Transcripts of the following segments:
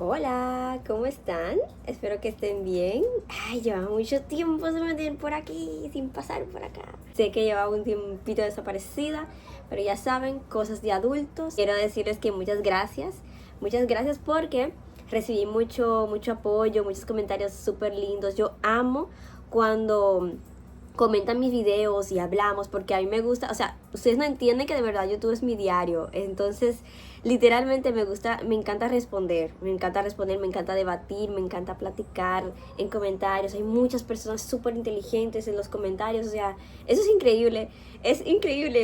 Hola, ¿cómo están? Espero que estén bien. Ay, llevaba mucho tiempo sin venir por aquí, sin pasar por acá. Sé que llevaba un tiempito desaparecida, pero ya saben, cosas de adultos. Quiero decirles que muchas gracias. Muchas gracias porque recibí mucho apoyo, muchos comentarios súper lindos. Yo amo cuando comentan mis videos y hablamos, porque a mí me gusta, o sea, ustedes no entienden que de verdad YouTube es mi diario, entonces literalmente me encanta responder, me encanta debatir, me encanta platicar en comentarios. Hay muchas personas súper inteligentes en los comentarios, o sea, eso es increíble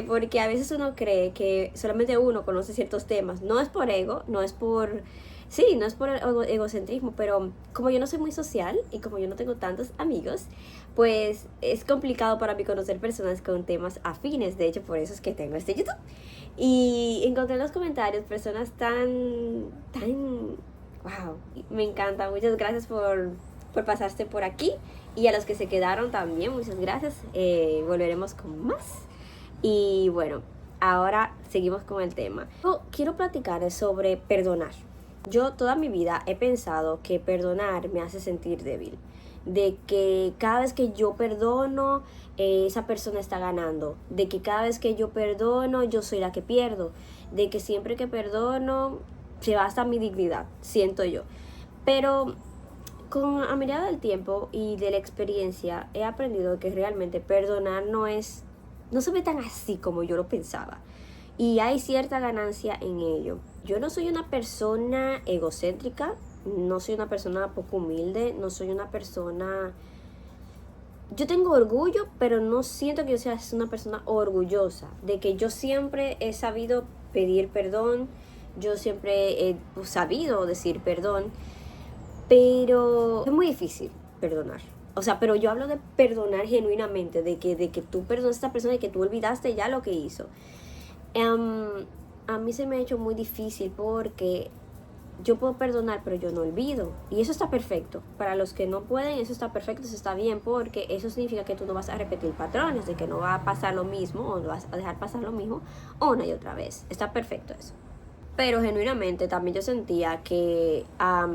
porque a veces uno cree que solamente uno conoce ciertos temas, no es por ego, no es por... Sí, no es por egocentrismo, pero como yo no soy muy social y como yo no tengo tantos amigos, pues es complicado para mí conocer personas con temas afines. De hecho, por eso es que tengo este YouTube. Y encontré en los comentarios personas wow, me encanta. Muchas gracias por pasarse por aquí. Y a los que se quedaron también, muchas gracias. Volveremos con más. Y bueno, ahora seguimos con el tema. Yo quiero platicar sobre perdonar. Yo toda mi vida he pensado que perdonar me hace sentir débil, de que cada vez que yo perdono, esa persona está ganando, de que cada vez que yo perdono, yo soy la que pierdo, de que siempre que perdono, se va hasta mi dignidad, siento yo. Pero a medida del tiempo y de la experiencia, he aprendido que realmente perdonar no se ve tan así como yo lo pensaba. Y hay cierta ganancia en ello. Yo no soy una persona egocéntrica, no soy una persona poco humilde, no soy una persona... Yo tengo orgullo, pero no siento que yo sea una persona orgullosa, de que yo siempre he sabido pedir perdón, yo siempre he sabido decir perdón, pero es muy difícil perdonar. O sea, pero yo hablo de perdonar genuinamente, de que tú perdonas a esta persona y que tú olvidaste ya lo que hizo. A mí se me ha hecho muy difícil porque yo puedo perdonar, pero yo no olvido. Y eso está perfecto. Para los que no pueden, eso está perfecto, eso está bien, porque eso significa que tú no vas a repetir patrones, de que no va a pasar lo mismo o no vas a dejar pasar lo mismo una y otra vez. Está perfecto eso. Pero genuinamente también yo sentía que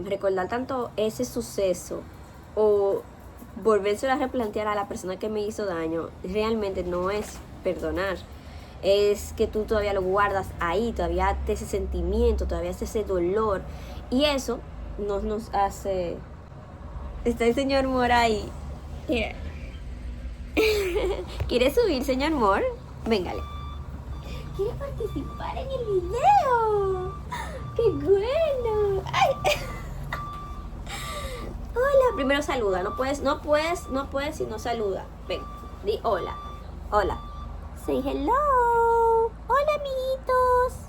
recordar tanto ese suceso o volverse a replantear a la persona que me hizo daño realmente no es perdonar. Es que tú todavía lo guardas ahí, todavía te ese sentimiento, todavía ese dolor. Y eso nos hace... Está el señor Moore ahí. Mira. ¿Quiere subir, señor Moore? Véngale. ¿Quiere participar en el video? ¡Qué bueno! ¡Ay! Hola, primero saluda. No puedes si no saluda. Ven, di hola. Hola. Say hello. Hola, amiguitos.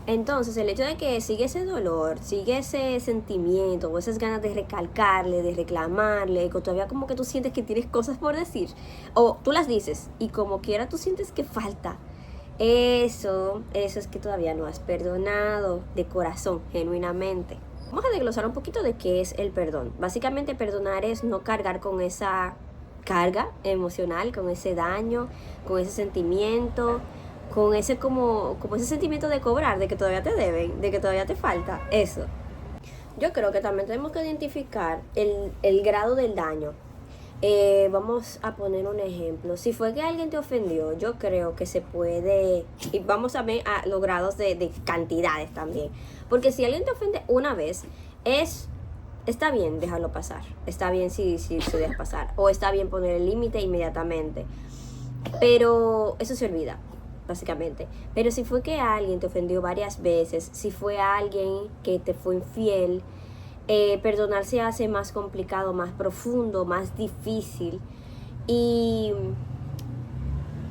Entonces, el hecho de que sigue ese dolor, sigue ese sentimiento o esas ganas de recalcarle, de reclamarle, que todavía como que tú sientes que tienes cosas por decir, o tú las dices y como quiera tú sientes que falta. Eso es que todavía no has perdonado de corazón, genuinamente. Vamos a desglosar un poquito de qué es el perdón. Básicamente perdonar es no cargar con esa carga emocional, con ese daño, con ese sentimiento, con ese como ese sentimiento de cobrar, de que todavía te deben, de que todavía te falta. Eso. Yo creo que también tenemos que identificar el grado del daño. Vamos a poner un ejemplo. Si fue que alguien te ofendió, yo creo que se puede, y vamos a ver a los grados de cantidades también, porque si alguien te ofende una vez, está bien dejarlo pasar, está bien si se deja pasar, o está bien poner el límite inmediatamente, pero eso se olvida básicamente. Pero si fue que alguien te ofendió varias veces, si fue alguien que te fue infiel, perdonar se hace más complicado, más profundo, más difícil, y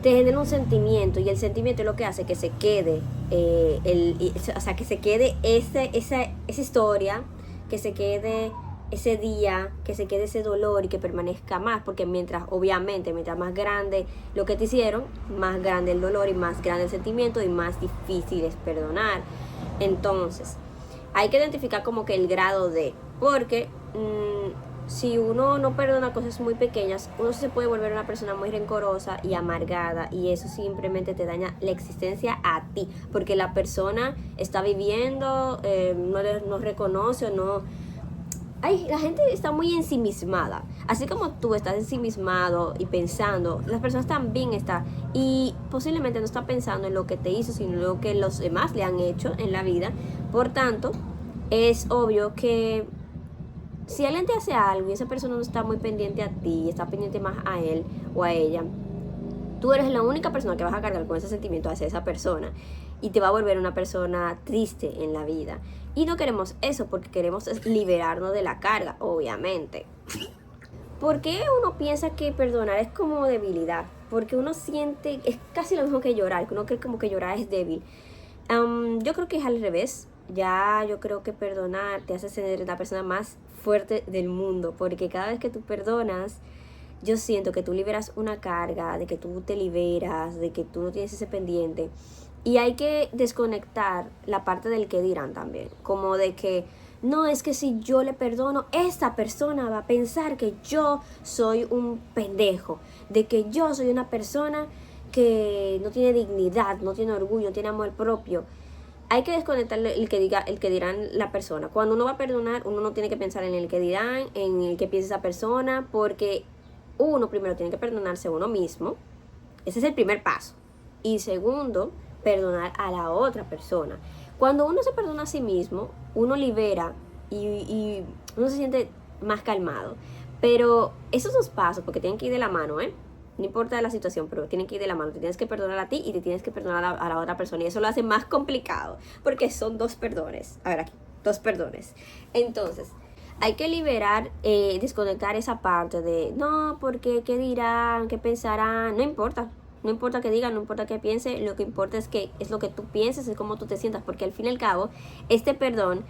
te genera un sentimiento, y el sentimiento es lo que hace que se quede o sea, que se quede esa historia, que se quede ese día, que se quede ese dolor y que permanezca más, porque mientras más grande lo que te hicieron, más grande el dolor y más grande el sentimiento y más difícil es perdonar. Entonces hay que identificar como que el grado de, porque si uno no perdona cosas muy pequeñas, uno se puede volver una persona muy rencorosa y amargada, y eso simplemente te daña la existencia a ti, porque la persona está viviendo, no reconoce o no. Ay, la gente está muy ensimismada. Así como tú estás ensimismado y pensando, las personas también están. Y posiblemente no está pensando en lo que te hizo, sino en lo que los demás le han hecho en la vida. Por tanto, es obvio que si alguien te hace algo y esa persona no está muy pendiente a ti, está pendiente más a él o a ella, tú eres la única persona que vas a cargar con ese sentimiento hacia esa persona y te va a volver una persona triste en la vida. Y no queremos eso, porque queremos liberarnos de la carga, obviamente. ¿Por qué uno piensa que perdonar es como debilidad? Porque uno siente, es casi lo mismo que llorar, que uno cree como que llorar es débil. Yo creo que es al revés. Ya yo creo que perdonar te hace ser la persona más fuerte del mundo, porque cada vez que tú perdonas, yo siento que tú liberas una carga, de que tú te liberas, de que tú no tienes ese pendiente. Y hay que desconectar la parte del que dirán también, como de que no, es que si yo le perdono, esta persona va a pensar que yo soy un pendejo, de que yo soy una persona que no tiene dignidad, no tiene orgullo, no tiene amor propio. Hay que desconectar el que dirán la persona. Cuando uno va a perdonar, uno no tiene que pensar en el que dirán, en el que piensa esa persona, porque uno primero tiene que perdonarse a uno mismo. Ese es el primer paso. Y segundo, perdonar a la otra persona. Cuando uno se perdona a sí mismo, uno libera y uno se siente más calmado. Pero esos dos pasos, porque tienen que ir de la mano, no importa la situación, pero tienen que ir de la mano. Te tienes que perdonar a ti y te tienes que perdonar a la otra persona. Y eso lo hace más complicado, porque son dos perdones. A ver aquí, dos perdones. Entonces, hay que liberar, desconectar esa parte de, no, porque qué dirán, qué pensarán, no importa. No importa qué digan, no importa qué piense, lo que importa es que es lo que tú pienses, es cómo tú te sientas, porque al fin y al cabo, este perdón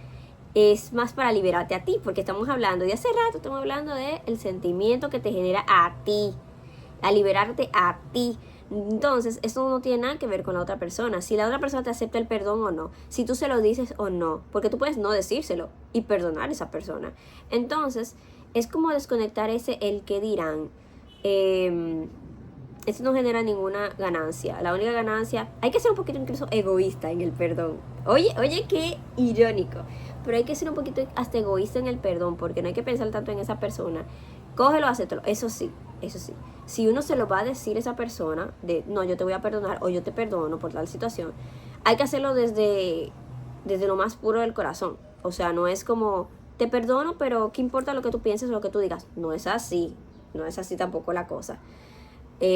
es más para liberarte a ti, porque estamos hablando de hace rato, estamos hablando de el sentimiento que te genera a ti, a liberarte a ti. Entonces, eso no tiene nada que ver con la otra persona. Si la otra persona te acepta el perdón o no, si tú se lo dices o no, porque tú puedes no decírselo y perdonar a esa persona. Entonces, es como desconectar ese el que dirán. Eso no genera ninguna ganancia. La única ganancia, hay que ser un poquito incluso egoísta en el perdón. Oye, qué irónico. Pero hay que ser un poquito hasta egoísta en el perdón, porque no hay que pensar tanto en esa persona. Cógelo, acéptalo. Eso sí. Si uno se lo va a decir a esa persona, de no, yo te voy a perdonar o yo te perdono por tal situación, hay que hacerlo desde lo más puro del corazón. O sea, no es como, te perdono, pero ¿qué importa lo que tú pienses o lo que tú digas? No es así. No es así tampoco la cosa.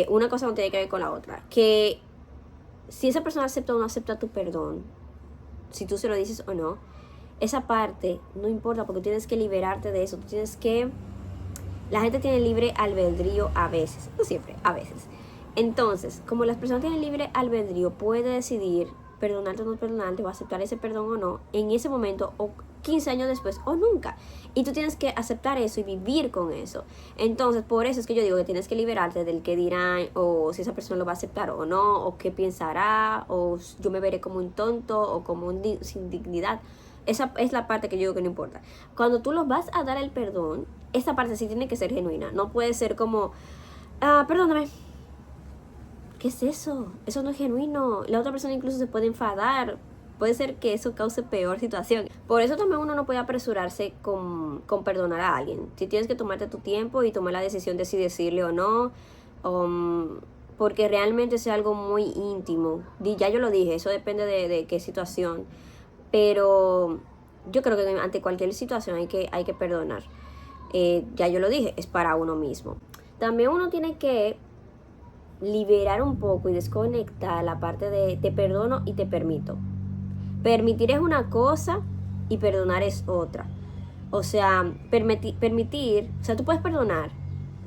Una cosa no tiene que ver con la otra. Que si esa persona acepta o no acepta tu perdón, si tú se lo dices o no, esa parte no importa, porque tienes que liberarte de eso. Tú tienes que... La gente tiene libre albedrío a veces, no siempre, a veces. Entonces, como las personas tienen libre albedrío, puede decidir perdonarte o no perdonarte, o aceptar ese perdón o no, en ese momento, o 15 años después, o nunca. Y tú tienes que aceptar eso y vivir con eso. Entonces, por eso es que yo digo que tienes que liberarte del que dirán, o si esa persona lo va a aceptar o no, o qué pensará, o yo me veré como un tonto, o como un sin dignidad. Esa es la parte que yo digo que no importa. Cuando tú los vas a dar el perdón, esa parte sí tiene que ser genuina. No puede ser como, perdóname. ¿Qué es eso? Eso no es genuino. La otra persona incluso se puede enfadar. Puede ser que eso cause peor situación. Por eso también uno no puede apresurarse con perdonar a alguien. Si tienes que tomarte tu tiempo y tomar la decisión de si decirle o no. Porque realmente es algo muy íntimo. Ya yo lo dije, eso depende de qué situación. Pero yo creo que ante cualquier situación hay que perdonar. Ya yo lo dije, es para uno mismo. También uno tiene que liberar un poco y desconectar la parte de te perdono y te permito. Permitir es una cosa y perdonar es otra. O sea, permitir, o sea, tú puedes perdonar,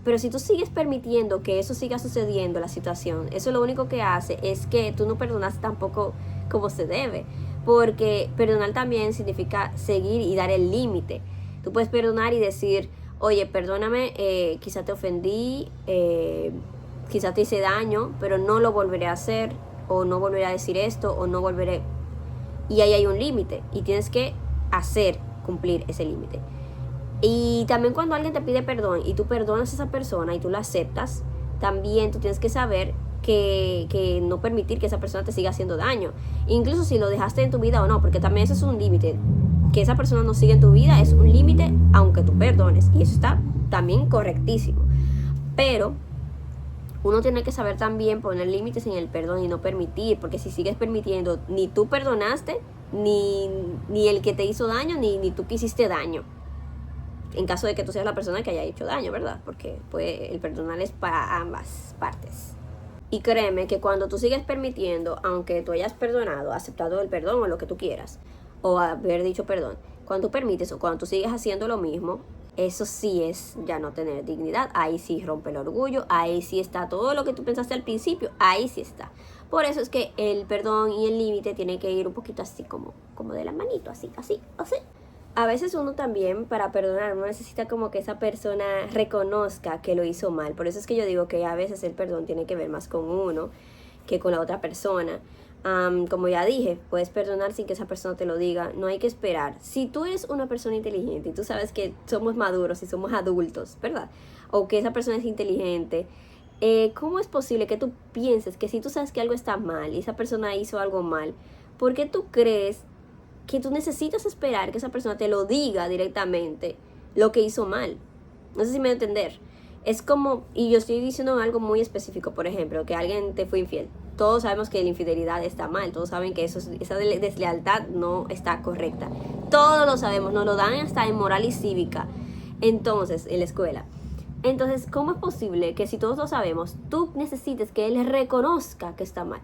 pero si tú sigues permitiendo que eso siga sucediendo, la situación, eso lo único que hace es que tú no perdonas tampoco como se debe. Porque perdonar también significa seguir y dar el límite. Tú puedes perdonar y decir, oye, perdóname, quizá te ofendí, quizá te hice daño, pero no lo volveré a hacer, o no volveré a decir esto, o no volveré. Y ahí hay un límite, y tienes que cumplir ese límite. Y también cuando alguien te pide perdón y tú perdonas a esa persona y tú la aceptas, también tú tienes que saber que no permitir que esa persona te siga haciendo daño. Incluso si lo dejaste en tu vida o no, porque también eso es un límite. Que esa persona no siga en tu vida es un límite aunque tú perdones. Y eso está también correctísimo. Pero uno tiene que saber también poner límites en el perdón y no permitir. Porque si sigues permitiendo, ni tú perdonaste, ni el que te hizo daño, ni tú que hiciste daño. En caso de que tú seas la persona que haya hecho daño, ¿verdad? Porque pues, el perdonar es para ambas partes. Y créeme que cuando tú sigues permitiendo, aunque tú hayas perdonado, aceptado el perdón o lo que tú quieras, o haber dicho perdón, cuando tú permites o cuando tú sigues haciendo lo mismo, eso sí es ya no tener dignidad. Ahí sí rompe el orgullo, ahí sí está todo lo que tú pensaste al principio, ahí sí está. Por eso es que el perdón y el límite tienen que ir un poquito así como de la manito, así. A veces uno también, para perdonar, uno necesita como que esa persona reconozca que lo hizo mal. Por eso es que yo digo que a veces el perdón tiene que ver más con uno que con la otra persona. Como ya dije, puedes perdonar sin que esa persona te lo diga. No hay que esperar. Si tú eres una persona inteligente y tú sabes que somos maduros y somos adultos, ¿verdad? O que esa persona es inteligente, ¿cómo es posible que tú pienses que si tú sabes que algo está mal y esa persona hizo algo mal, ¿por qué tú crees que tú necesitas esperar que esa persona te lo diga directamente lo que hizo mal? No sé si me voy a entender. Es como, y yo estoy diciendo algo muy específico, por ejemplo, que alguien te fue infiel. Todos sabemos que la infidelidad está mal, todos saben que esa deslealtad no está correcta. Todos lo sabemos, nos lo dan hasta en moral y cívica. Entonces, en la escuela. Entonces, ¿cómo es posible que si todos lo sabemos, tú necesites que él reconozca que está mal?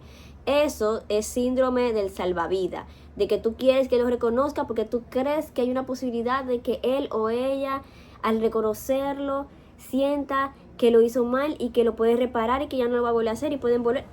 Eso es síndrome del salvavidas, de que tú quieres que lo reconozca porque tú crees que hay una posibilidad de que él o ella, al reconocerlo, sienta que lo hizo mal y que lo puede reparar y que ya no lo va a volver a hacer y pueden volver.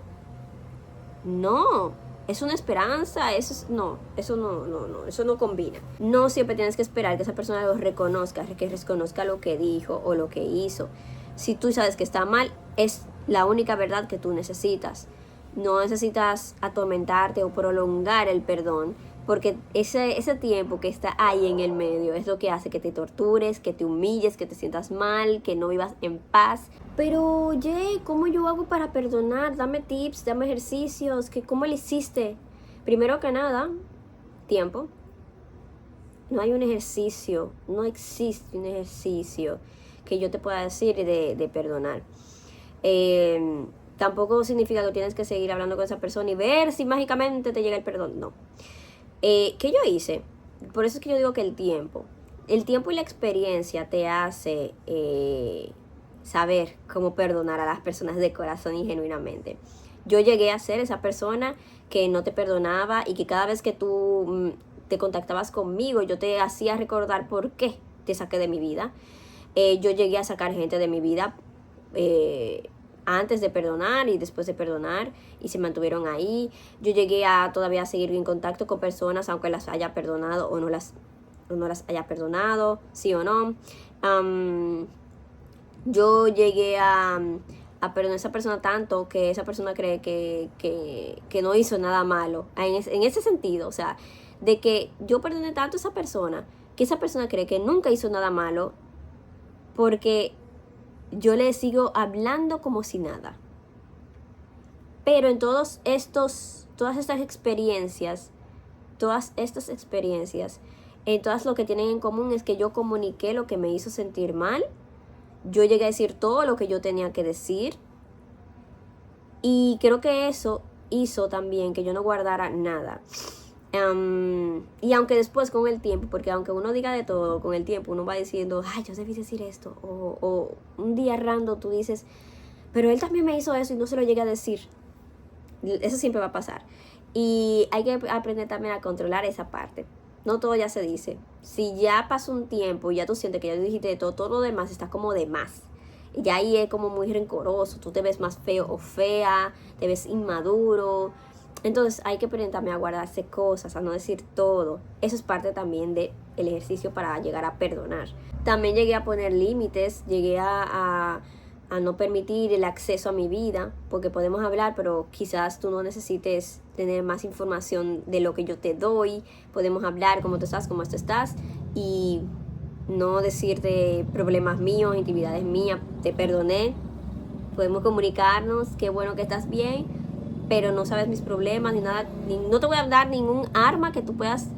No, es una esperanza, eso no, eso no combina. No siempre tienes que esperar que esa persona lo reconozca, que reconozca lo que dijo o lo que hizo. Si tú sabes que está mal, es la única verdad que tú necesitas. No necesitas atormentarte o prolongar el perdón, porque ese tiempo que está ahí en el medio es lo que hace que te tortures, que te humilles, que te sientas mal, que no vivas en paz. Pero, Jay, ¿cómo yo hago para perdonar? Dame tips, dame ejercicios, ¿cómo lo hiciste? Primero que nada, tiempo. No hay un ejercicio, no existe un ejercicio que yo te pueda decir de perdonar. Tampoco significa que tienes que seguir hablando con esa persona y ver si mágicamente te llega el perdón. No. ¿Qué yo hice? Por eso es que yo digo que el tiempo y la experiencia te hace saber cómo perdonar a las personas de corazón y genuinamente. Yo llegué a ser esa persona que no te perdonaba y que cada vez que tú te contactabas conmigo, yo te hacía recordar por qué te saqué de mi vida. Yo llegué a sacar gente de mi vida antes de perdonar y después de perdonar y se mantuvieron ahí. Yo llegué a todavía seguir en contacto con personas aunque las haya perdonado o no las haya perdonado, sí o no. Yo llegué a perdonar a esa persona tanto que esa persona cree que no hizo nada malo. En ese sentido, o sea, de que yo perdoné tanto a esa persona que esa persona cree que nunca hizo nada malo porque yo le sigo hablando como si nada. Pero en todas estas experiencias, en todas lo que tienen en común es que yo comuniqué lo que me hizo sentir mal. Yo llegué a decir todo lo que yo tenía que decir. Y creo que eso hizo también que yo no guardara nada. Y aunque después con el tiempo, porque aunque uno diga de todo, con el tiempo uno va diciendo, ay, yo debí decir esto. O un día random tú dices, pero él también me hizo eso y no se lo llegué a decir. Eso siempre va a pasar. Y hay que aprender también a controlar esa parte. No todo ya se dice. Si ya pasó un tiempo y ya tú sientes que ya dijiste de todo lo demás está como de más. Y ya ahí es como muy rencoroso. Tú te ves más feo o fea, te ves inmaduro. Entonces hay que aprender también a guardarse cosas, a no decir todo. Eso es parte también del ejercicio para llegar a perdonar. También llegué a poner límites, llegué a no permitir el acceso a mi vida, porque podemos hablar, pero quizás tú no necesites tener más información de lo que yo te doy. Podemos hablar cómo tú estás, cómo tú estás, y no decirte problemas míos, intimidades mías, te perdoné, podemos comunicarnos, qué bueno que estás bien, pero no sabes mis problemas ni nada, no te voy a dar ningún arma que tú puedas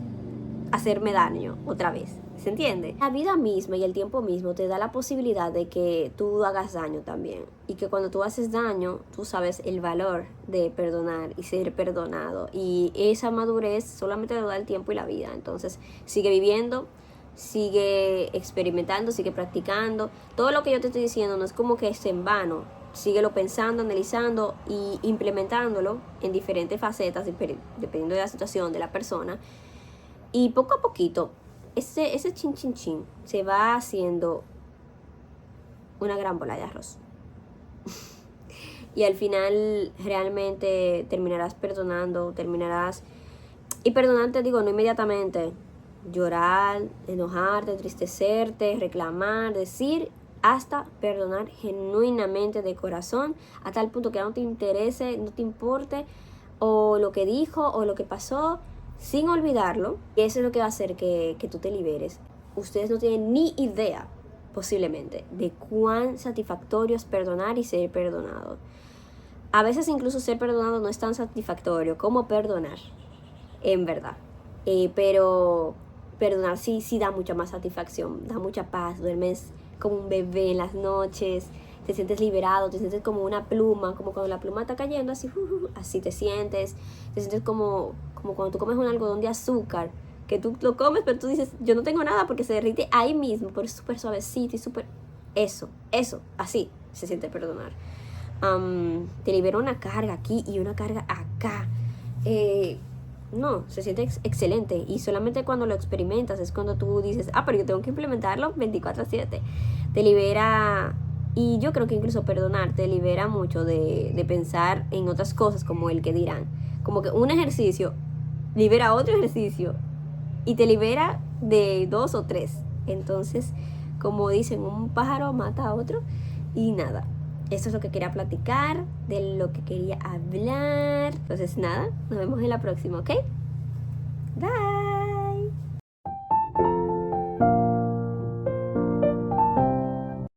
hacerme daño otra vez. ¿Se entiende? La vida misma y el tiempo mismo te da la posibilidad de que tú hagas daño también. Y que cuando tú haces daño, tú sabes el valor de perdonar y ser perdonado. Y esa madurez solamente te da el tiempo y la vida. Entonces, sigue viviendo, sigue experimentando, sigue practicando. Todo lo que yo te estoy diciendo no es como que es en vano. Síguelo pensando, analizando y implementándolo en diferentes facetas, dependiendo de la situación de la persona. Y poco a poquito, ese chin chin chin se va haciendo una gran bola de arroz. Y al final realmente terminarás perdonando, Y perdonar, te digo, no inmediatamente. Llorar, enojarte, entristecerte, reclamar, decir, hasta perdonar genuinamente de corazón, a tal punto que no te interese, no te importe, o lo que dijo, o lo que pasó, sin olvidarlo. Y eso es lo que va a hacer que tú te liberes. Ustedes no tienen ni idea, posiblemente, de cuán satisfactorio es perdonar y ser perdonado. A veces incluso ser perdonado no es tan satisfactorio como perdonar, en verdad. Pero perdonar sí da mucha más satisfacción, da mucha paz, duermes como un bebé en las noches, te sientes liberado, te sientes como una pluma, como cuando la pluma está cayendo, así te sientes como cuando tú comes un algodón de azúcar, que tú lo comes, pero tú dices, yo no tengo nada porque se derrite ahí mismo, pero es súper suavecito y súper... Eso, así se siente perdonar. Te libera una carga aquí y una carga acá. No, se siente excelente. Y solamente cuando lo experimentas es cuando tú dices, pero yo tengo que implementarlo 24/7. Te libera, y yo creo que incluso perdonar te libera mucho de pensar en otras cosas como el que dirán. Como que un ejercicio libera otro ejercicio y te libera de 2 o 3. Entonces, como dicen, un pájaro mata a otro. Y nada, eso es lo que quería platicar, de lo que quería hablar. Entonces nada, nos vemos en la próxima, ¿ok? Bye.